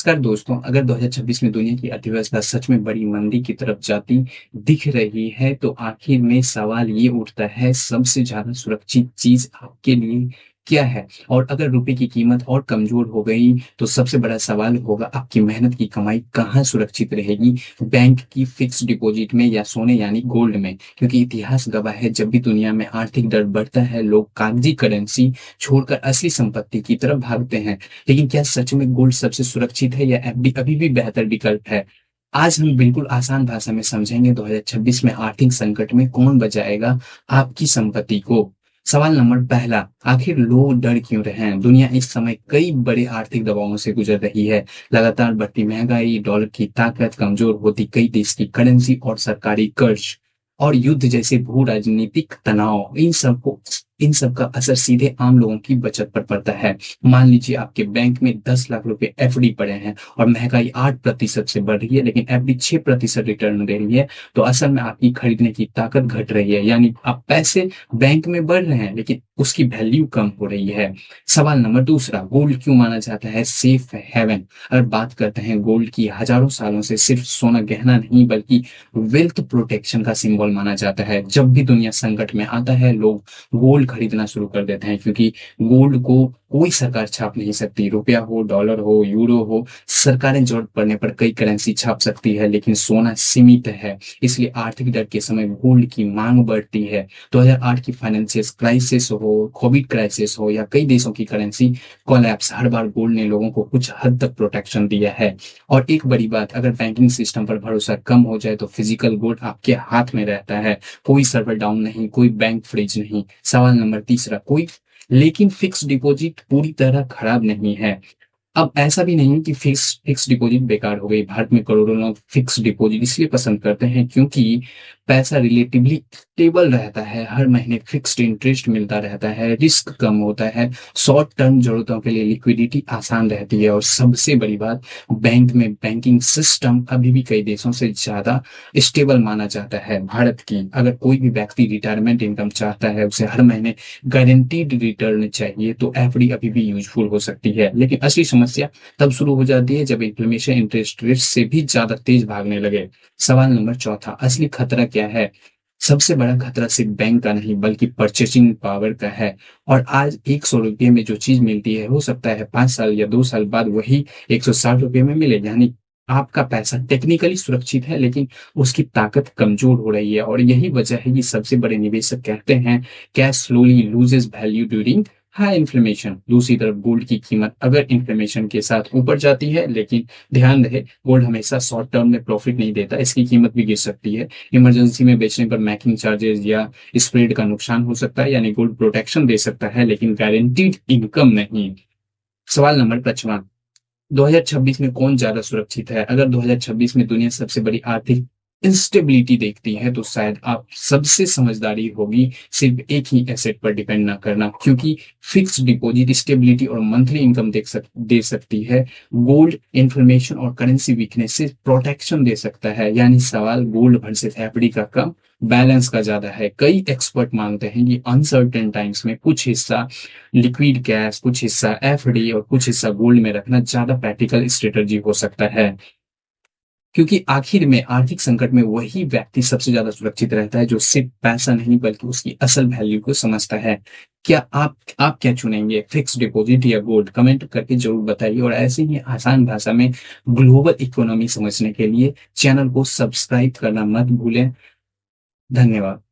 नमस्कार दोस्तों, अगर 2026 में दुनिया की अर्थव्यवस्था सच में बड़ी मंदी की तरफ जाती दिख रही है, तो आखिर में सवाल ये उठता है, सबसे ज़्यादा सुरक्षित चीज़ आपके लिए क्या है? और अगर रुपए की कीमत और कमज़ोर हो गई, तो सबसे बड़ा सवाल होगा आपकी मेहनत की कमाई कहाँ सुरक्षित रहेगी? बैंक की फ़िक्स्ड डिपॉज़िट में या सोने यानी गोल्ड में? क्योंकि इतिहास गवाह है, जब भी दुनिया में आर्थिक डर बढ़ता है, लोग कागज़ी करेंसी छोड़कर असली संपत्ति की तरफ भागते हैं। लेकिन क्या सच में गोल्ड सबसे सुरक्षित है या एफडी अभी भी बेहतर विकल्प है? आज हम बिल्कुल आसान भाषा में समझेंगे 2026 में आर्थिक संकट में कौन बचाएगा आपकी संपत्ति को। सवाल नंबर पहला, आखिर लोग डर क्यों रहे हैं? दुनिया इस समय कई बड़े आर्थिक दबावों से गुजर रही है। लगातार बढ़ती महंगाई, डॉलर की ताकत, कमजोर होती कई देश की करेंसी और सरकारी कर्ज और युद्ध जैसे भू राजनीतिक तनाव, इन सब का असर सीधे आम लोगों की बचत पर पड़ता है। मान लीजिए आपके बैंक में 10 लाख रुपए एफडी पड़े हैं और महंगाई 8% से बढ़ रही है, लेकिन एफडी 6% रिटर्न दे रही है, तो असल में आपकी खरीदने की ताकत घट रही है। यानी आप पैसे बैंक में बढ़ रहे हैं, लेकिन उसकी वैल्यू कम हो रही है। सवाल नंबर दूसरा, गोल्ड क्यों माना जाता है सेफ हेवन? अगर बात करते हैं गोल्ड की, हजारों सालों से सिर्फ सोना गहना नहीं बल्कि वेल्थ प्रोटेक्शन का सिंबल माना जाता है। जब भी दुनिया संकट में आता है, लोग गोल्ड खरीदना शुरू कर देते हैं, क्योंकि गोल्ड को कोई सरकार छाप नहीं सकती। रुपया हो, डॉलर हो, यूरो हो, सरकारें जरूरत पड़ने पर कई करेंसी छाप सकती है, लेकिन सोना सीमित है। इसलिए आर्थिक डर के समय गोल्ड की मांग बढ़ती है। 2008 की फाइनेंशियल क्राइसिस हो, कोविड क्राइसिस हो या कई देशों की करेंसी कोलैप्स, हर बार गोल्ड ने लोगों को कुछ हद तक प्रोटेक्शन दिया है। और एक बड़ी बात, अगर बैंकिंग सिस्टम पर भरोसा कम हो जाए, तो फिजिकल गोल्ड आपके हाथ में रहता है। कोई सर्वर डाउन नहीं, कोई बैंक फ्रीज नहीं। सवाल नंबर तीसरा, कोई लेकिन फिक्स डिपॉजिट पूरी तरह खराब नहीं है। अब ऐसा भी नहीं कि फिक्स डिपॉजिट बेकार हो गई। भारत में करोड़ों लोग फिक्स डिपॉजिट इसलिए पसंद करते हैं क्योंकि पैसा रिलेटिवली स्टेबल रहता है, हर महीने फिक्स्ड इंटरेस्ट मिलता रहता है, रिस्क कम होता है, शॉर्ट टर्म जरूरतों के लिए लिक्विडिटी आसान रहती है, और सबसे बड़ी बात, बैंक में बैंकिंग सिस्टम अभी भी कई देशों से ज्यादा स्टेबल माना जाता है। भारत की अगर कोई भी व्यक्ति रिटायरमेंट इनकम चाहता है, उसे हर महीने गारंटीड रिटर्न चाहिए, तो एफडी अभी भी यूजफुल हो सकती है। लेकिन असली समस्या तब शुरू हो जाती है जब इन्फ्लेमेशन इंटरेस्ट रेट से भी ज्यादा तेज भागने लगे। सवाल नंबर चौथा, असली खतरा क्या है? सबसे बड़ा खतरा सिर्फ बैंक का नहीं बल्कि परचेसिंग पावर का है। और आज 100 रुपये में जो चीज मिलती है, हो सकता है 5 साल या 2 साल बाद वही 160 रुपये में मिले। यानी आपका पैसा टेक्निकली सुरक्षित है, लेकिन उसकी ताकत कमजोर हो रही है। और यही वजह है कि सबसे बड़े निवेशक कहते हैं, cash slowly loses value during high inflammation. दूसरी तरफ गोल्ड की कीमत अगर इन्फ्लेमेशन के साथ ऊपर जाती है, लेकिन ध्यान रहे, गोल्ड हमेशा शॉर्ट टर्म में प्रॉफिट नहीं देता, इसकी कीमत भी गिर सकती है। इमरजेंसी में बेचने पर मेकिंग चार्जेस या स्प्रेड का नुकसान हो सकता है। यानी गोल्ड प्रोटेक्शन दे सकता है, लेकिन गारंटीड इनकम नहीं। सवाल नंबर 55, 2026 में कौन ज्यादा सुरक्षित है? अगर 2026 में दुनिया सबसे बड़ी आर्थिक इंस्टेबिलिटी देखती है, तो शायद आप सबसे समझदारी होगी सिर्फ एक ही एसेट पर डिपेंड ना करना, क्योंकि फिक्स डिपॉजिट स्टेबिलिटी और मंथली इनकम दे सकती है। गोल्ड इंफॉर्मेशन और करेंसी वीकनेस से प्रोटेक्शन दे सकता है। यानी सवाल गोल्ड वर्सेस एफडी का कम, बैलेंस का ज्यादा है। कई एक्सपर्ट मानते हैं कि अनसर्टेन टाइम्स में कुछ हिस्सा लिक्विड कैश, कुछ हिस्सा एफडी और कुछ हिस्सा गोल्ड में रखना ज्यादा प्रैक्टिकल स्ट्रेटजी हो सकता है, क्योंकि आखिर में आर्थिक संकट में वही व्यक्ति सबसे ज्यादा सुरक्षित रहता है जो सिर्फ पैसा नहीं बल्कि उसकी असल वैल्यू को समझता है। क्या आप क्या चुनेंगे, फिक्स डिपॉजिट या गोल्ड? कमेंट करके जरूर बताइए। और ऐसे ही आसान भाषा में ग्लोबल इकोनॉमी समझने के लिए चैनल को सब्सक्राइब करना मत भूलें। धन्यवाद।